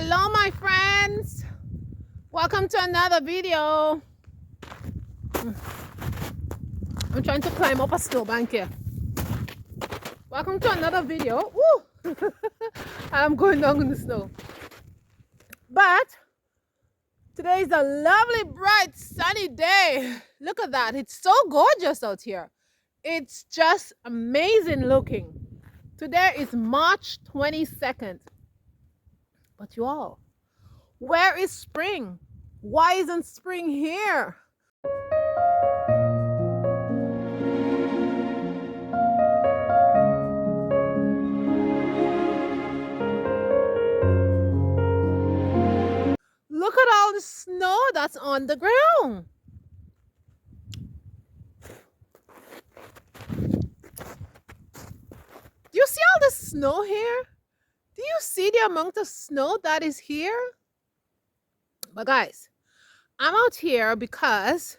Hello my friends, welcome to another video. I'm trying to climb up a snowbank here. Welcome to another video. Woo! I'm going down in the snow, but today is a lovely bright sunny day. Look at that, it's so gorgeous out here. It's just amazing looking. Today is March 22nd. But you all, where is spring? Why isn't spring here? Look at all the snow that's on the ground. Do you see all the snow here? Do you see the amount of snow that is here? But guys, I'm out here because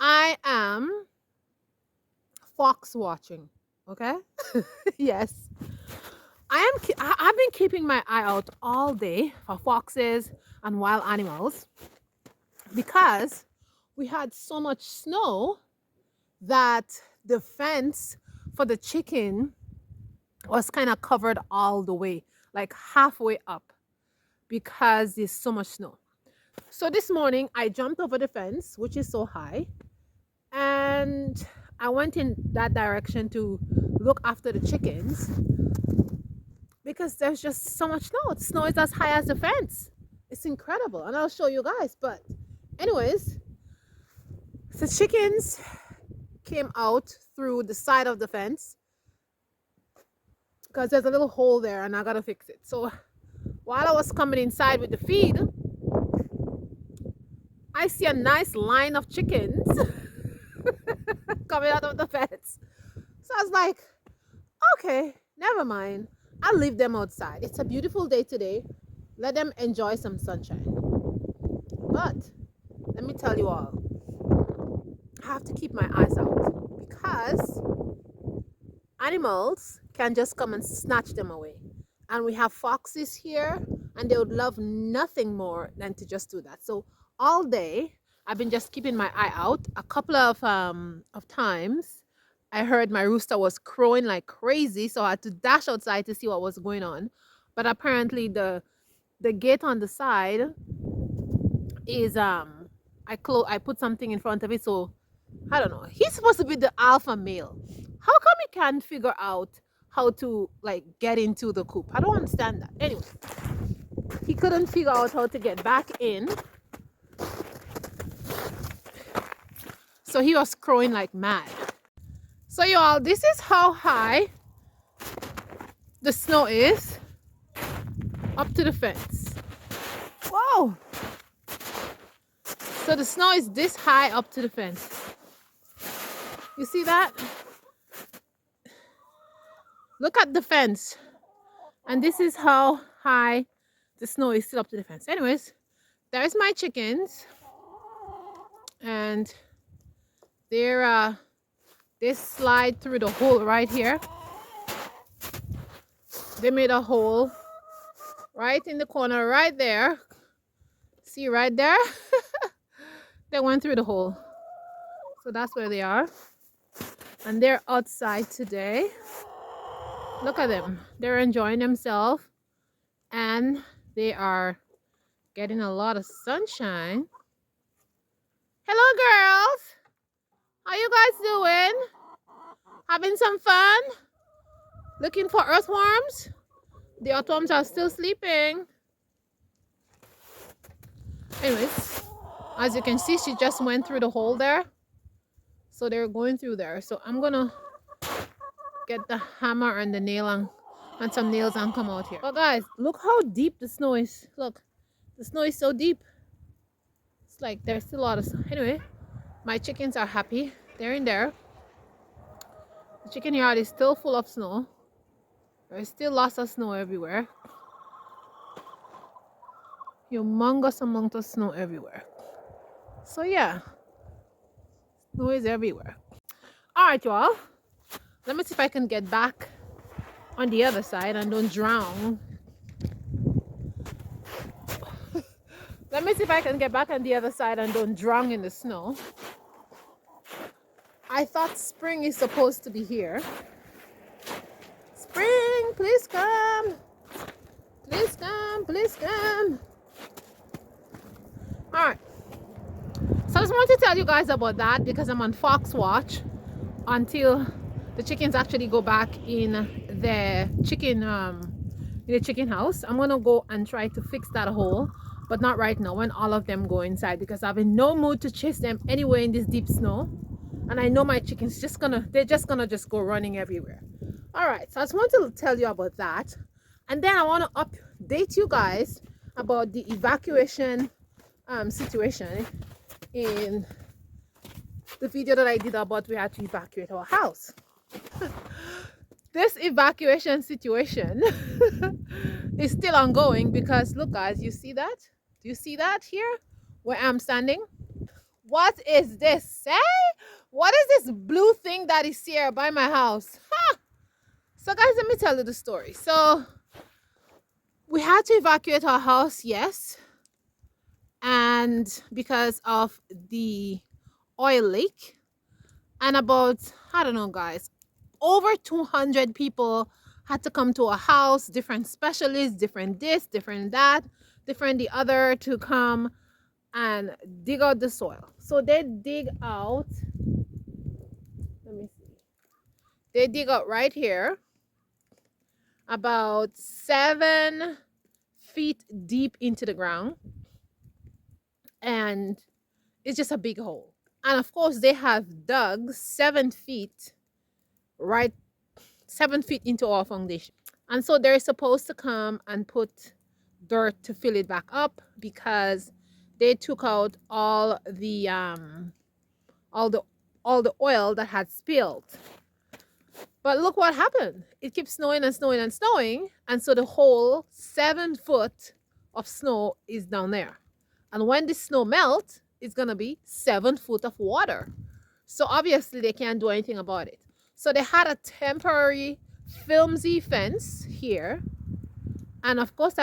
I am fox watching, okay? Yes. I've been keeping my eye out all day for foxes and wild animals because we had so much snow that the fence for the chicken was kind of covered all the way, like halfway up, because there's so much snow. So this morning I jumped over the fence, which is so high, and I went in that direction to look after the chickens because there's just so much snow. The snow is as high as the fence. It's incredible, and I'll show you guys. But anyways, the chickens came out through the side of the fence because there's a little hole there and I gotta fix it. So while I was coming inside with the feed, I see a nice line of chickens coming out of the fence. So I was like, okay, never mind. I'll leave them outside. It's a beautiful day today. Let them enjoy some sunshine. But let me tell you all, I have to keep my eyes out because animals can just come and snatch them away. And we have foxes here, and they would love nothing more than to just do that. So all day I've been just keeping my eye out. A couple of times I heard my rooster was crowing like crazy, so I had to dash outside to see what was going on. But apparently the gate on the side is I put something in front of it, so I don't know. He's supposed to be the alpha male. How come he can't figure out how to like get into the coop? I don't understand that. Anyway, he couldn't figure out how to get back in, so he was crowing like mad. So y'all, this is how high the snow is up to the fence. Whoa! So the snow is this high up to the fence. You see that? Look at the fence. And this is how high the snow is still up to the fence. Anyways, there's my chickens. And they slide through the hole right here. They made a hole right in the corner right there. See right there? They went through the hole. So that's where they are. And they're outside today. Look at them. They're enjoying themselves. And they are getting a lot of sunshine. Hello, girls. How you guys doing? Having some fun? Looking for earthworms? The earthworms are still sleeping. Anyways, as you can see, she just went through the hole there. So they're going through there. So I'm gonna get the hammer and the nail and some nails and come out here. But guys, look how deep the snow is. Look, the snow is so deep. It's like there's still a lot of snow. Anyway, my chickens are happy. They're in there. The chicken yard is still full of snow. There's still lots of snow everywhere. Humongous amount of snow everywhere. So yeah, snow is everywhere. All right, y'all. Let me see if I can get back on the other side and don't drown. Let me see if I can get back on the other side and don't drown in the snow. I thought spring is supposed to be here. Spring, please come. Please come, please come. All right. So I just want to tell you guys about that because I'm on Fox Watch until the chickens actually go back in the chicken house. I'm gonna go and try to fix that hole, but not right now when all of them go inside because I'm in no mood to chase them anywhere in this deep snow. And I know my chickens they're just gonna go running everywhere. All right, so I just want to tell you about that, and then I want to update you guys about the evacuation situation in the video that I did about we had to evacuate our house. This evacuation situation is still ongoing because look guys, you see that? Do you see that here where I'm standing? What is this? Hey, what is this blue thing that is here by my house? Huh. So guys, let me tell you the story. So we had to evacuate our house, yes, and because of the oil leak, and about, I don't know guys, over 200 people had to come to a house, different specialists, different this, different that, different the other, to come and dig out the soil. So they dig out, let me see, they dig out right here about 7 feet deep into the ground, and it's just a big hole. And of course they have dug 7 feet, right, 7 feet into our foundation. And so they're supposed to come and put dirt to fill it back up because they took out all the oil that had spilled. But look what happened. It keeps snowing and snowing and snowing, and so the whole 7 foot of snow is down there. And when the snow melts, it's gonna be 7 foot of water. So obviously they can't do anything about it. So they had a temporary flimsy fence here, and of course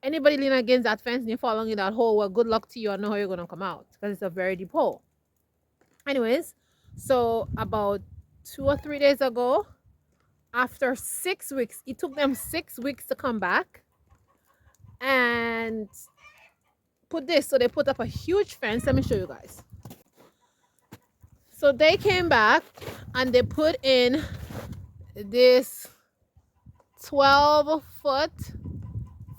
anybody leaning against that fence and you fall in that hole, well, good luck to you. I know how you're gonna come out because it's a very deep hole. Anyways, so about 2 or 3 days ago, after 6 weeks, it took them 6 weeks to come back and put this. So they put up a huge fence. Let me show you guys. So they came back and they put in this 12-foot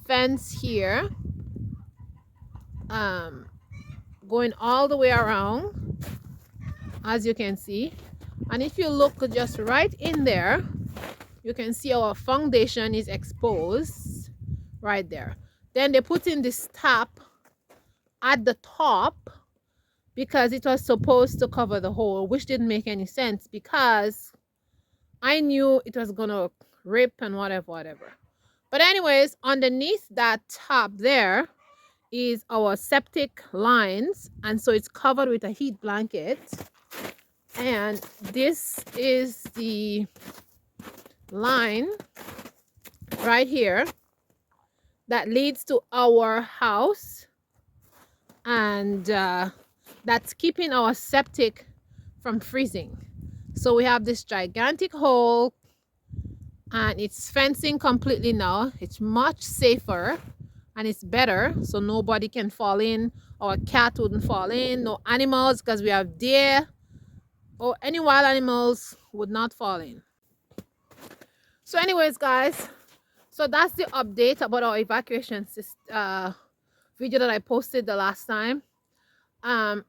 fence here, going all the way around, as you can see. And if you look just right in there, you can see our foundation is exposed right there. Then they put in this tap at the top because it was supposed to cover the hole, which didn't make any sense because I knew it was gonna rip and whatever. But anyways, underneath that top there is our septic lines, and so it's covered with a heat blanket. And this is the line right here that leads to our house, and that's keeping our septic from freezing. So we have this gigantic hole, and it's fencing completely now. It's much safer and it's better, so nobody can fall in. Our cat wouldn't fall in, no animals, because we have deer or any wild animals would not fall in. So anyways guys, so that's the update about our evacuation video that I posted the last time.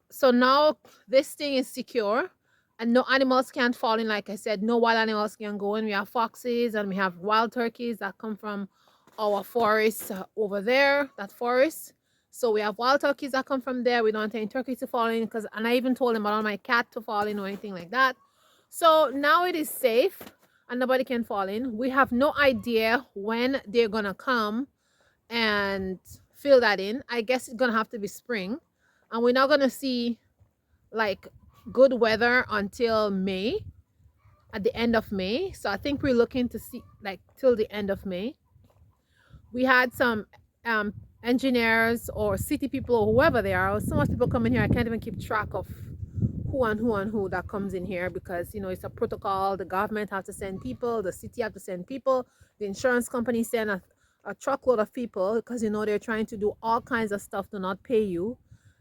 So now this thing is secure and no animals can fall in. Like I said, no wild animals can go in. We have foxes and we have wild turkeys that come from our forest over there, that forest. So we have wild turkeys that come from there. We don't want any turkeys to fall in, and I even told them I don't want my cat to fall in or anything like that. So now it is safe and nobody can fall in. We have no idea when they're gonna come and fill that in. I guess it's gonna have to be spring, and we're not gonna see like good weather until May, at the end of May. So I think we're looking to see like till the end of May. We had some engineers or city people or whoever they are. So much people come in here, I can't even keep track of who that comes in here, because it's a protocol. The government have to send people, the city have to send people, the insurance company send a truckload of people, because they're trying to do all kinds of stuff to not pay you,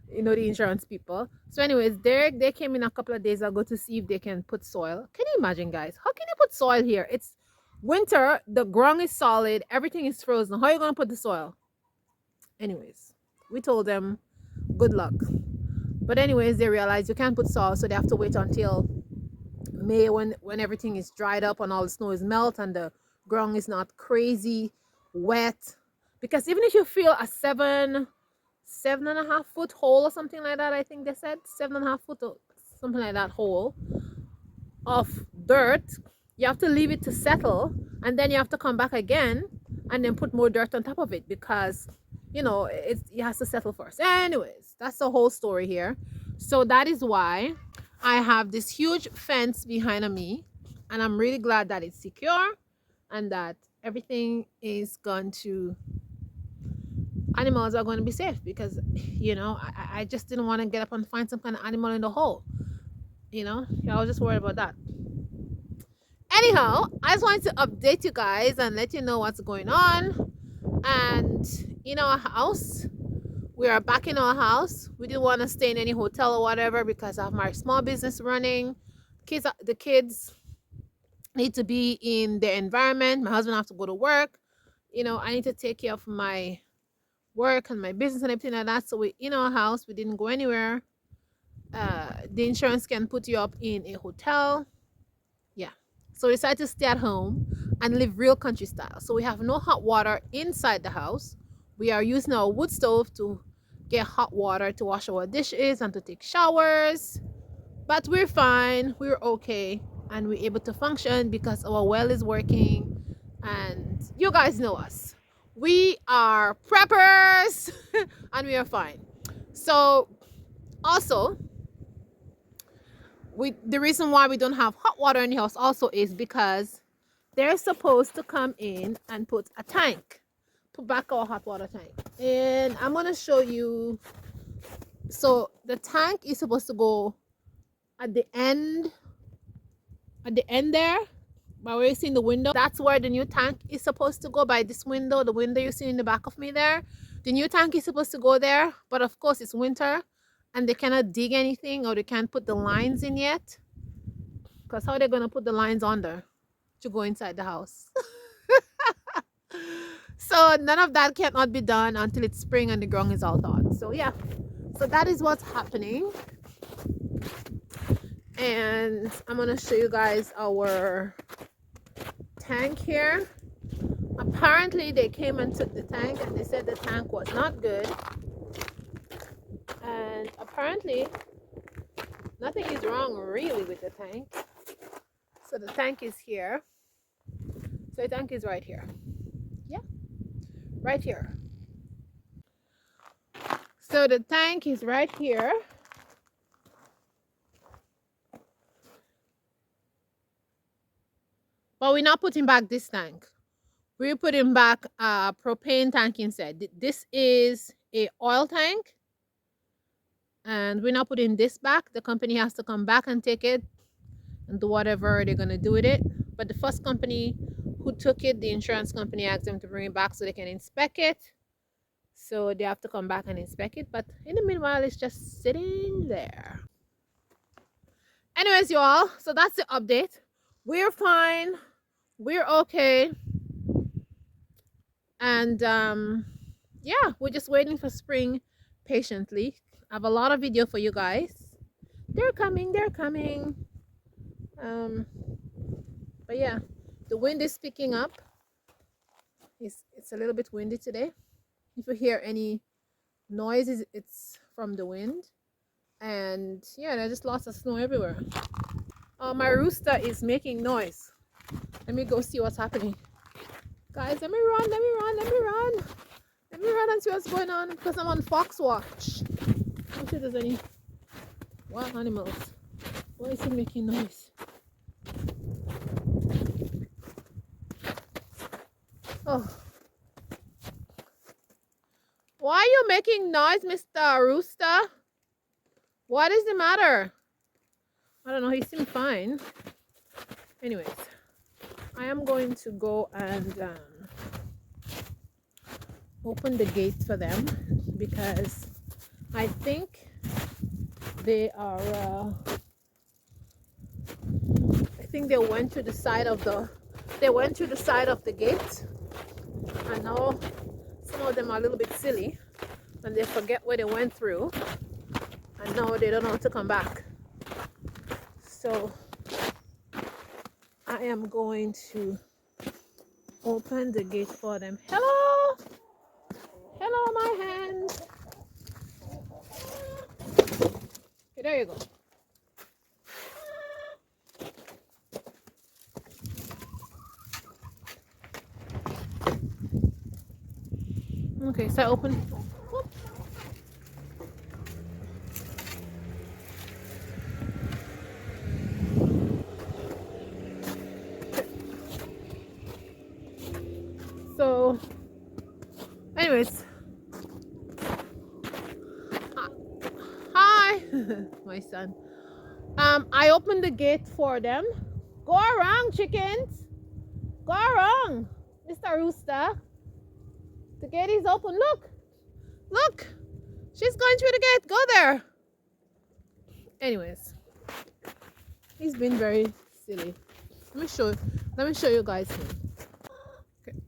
the insurance people. So anyways, they came in a couple of days ago to see if they can put soil. Can you imagine, guys? How can you put soil here? It's winter, the ground is solid, everything is frozen. How are you going to put the soil? Anyways, we told them good luck. But anyways, they realized you can't put soil, so they have to wait until May, when everything is dried up and all the snow is melt and the ground is not crazy wet. Because even if you feel a 7.5 foot hole or something like that, I think they said 7.5 foot or something like that hole of dirt, you have to leave it to settle, and then you have to come back again and then put more dirt on top of it, because it has to settle first. Anyways, that's the whole story here. So that is why I have this huge fence behind me, and I'm really glad that it's secure and that everything is going to animals are going to be safe, because I just didn't want to get up and find some kind of animal in the hole. I was just worried about that. Anyhow, I just wanted to update you guys and let you know what's going on. And in our house, we are back in our house. We didn't want to stay in any hotel or whatever, because I have my small business running. The kids need to be in their environment. My husband has to go to work. I need to take care of my work and my business and everything like that. So we in our house. We didn't go anywhere. The insurance can put you up in a hotel. Yeah. So we decided to stay at home and live real country style. So we have no hot water inside the house. We are using our wood stove to get hot water to wash our dishes and to take showers. But we're fine. We're okay. And we're able to function because our well is working. And you guys know us. We are preppers and we are fine. So also, the reason why we don't have hot water in the house also is because they're supposed to come in and put back our hot water tank. And I'm going to show you. So the tank is supposed to go at the end there, by where you see in the window. That's where the new tank is supposed to go, by this window, the window you see in the back of me there. The new tank is supposed to go there, but of course it's winter and they cannot dig anything, or they can't put the lines in yet, because how are they going to put the lines under to go inside the house? So none of that cannot be done until it's spring and the ground is all thawed. So yeah, so that is what's happening. And I'm going to show you guys our tank here. Apparently they came and took the tank and they said the tank was not good, and apparently nothing is wrong really with the tank. So the tank is here. So the tank is right here. Yeah, right here. So the tank is right here. But we're not putting back this tank. We're putting back a propane tank instead. This is a oil tank, and we're not putting this back. The company has to come back and take it and do whatever they're gonna do with it. But the first company who took it, the insurance company asked them to bring it back so they can inspect it. So they have to come back and inspect it. But in the meanwhile, it's just sitting there. Anyways, you all, so that's the update. We're fine. We're okay. And yeah, we're just waiting for spring patiently. I have a lot of video for you guys. They're coming. But yeah, the wind is picking up. It's a little bit windy today. If you hear any noises, it's from the wind. And yeah, there's just lots of snow everywhere. My rooster is making noise. Let me go see what's happening. Guys, let me run and see what's going on, because I'm on Fox Watch. Let me see if there's any wild animals. Why is he making noise? Oh, Why are you making noise, Mr. Rooster? What is the matter? I don't know. He seemed fine. Anyways, I am going to go and open the gate for them because I think they are. I think they went to the side of the. They went to the side of the gate, and now some of them are a little bit silly, and they forget where they went through, and now they don't know how to come back. So I am going to open the gate for them. Hello, hello, my hand. Okay, there you go. Okay, so I open. Whoop. So, anyways, hi, my son. I opened the gate for them. Go around, chickens. Go around, Mr. Rooster. The gate is open. Look, look. She's going through the gate. Go there. Anyways, he's been very silly. Let me show. Let me show you guys him. Okay.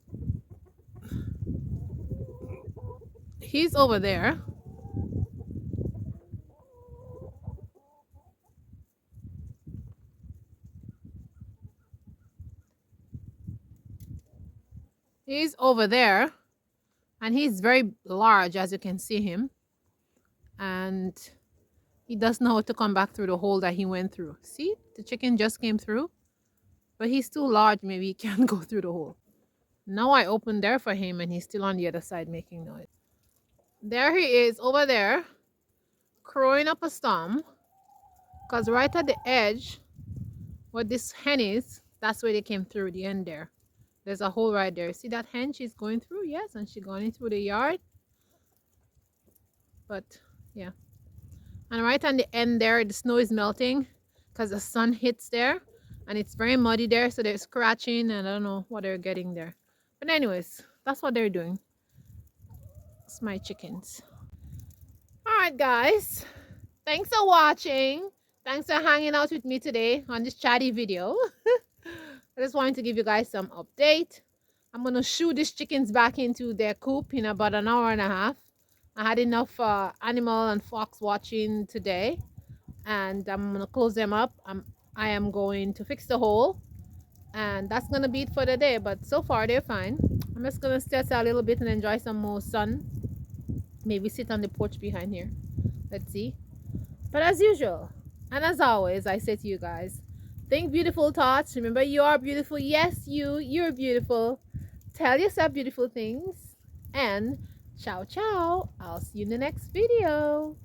He's over there. He's over there, and he's very large, as you can see him. And he doesn't know how to come back through the hole that he went through. See, the chicken just came through, but he's too large. Maybe he can't go through the hole. Now I opened there for him, and he's still on the other side making noise. There he is over there, crowing up a storm. Because right at the edge, where this hen is, that's where they came through the end there. There's a hole right there. See that hen? She's going through, yes, and she's going through the yard. But yeah. And right on the end there, the snow is melting because the sun hits there. And it's very muddy there, so they're scratching, and I don't know what they're getting there. But anyways, that's what they're doing. It's my chickens. Alright guys. Thanks for watching. Thanks for hanging out with me today on this chatty video. I just wanted to give you guys some update. I'm going to shoo these chickens back into their coop in about an hour and a half. I had enough animal and fox watching today. And I'm going to close them up. I am going to fix the hole. And that's going to be it for the day. But so far, they're fine. I'm just going to stay outside a little bit and enjoy some more sun. Maybe sit on the porch behind here. Let's see. But as usual, and as always, I say to you guys, think beautiful thoughts. Remember, you are beautiful. Yes, you're beautiful. Tell yourself beautiful things. And ciao, ciao. I'll see you in the next video.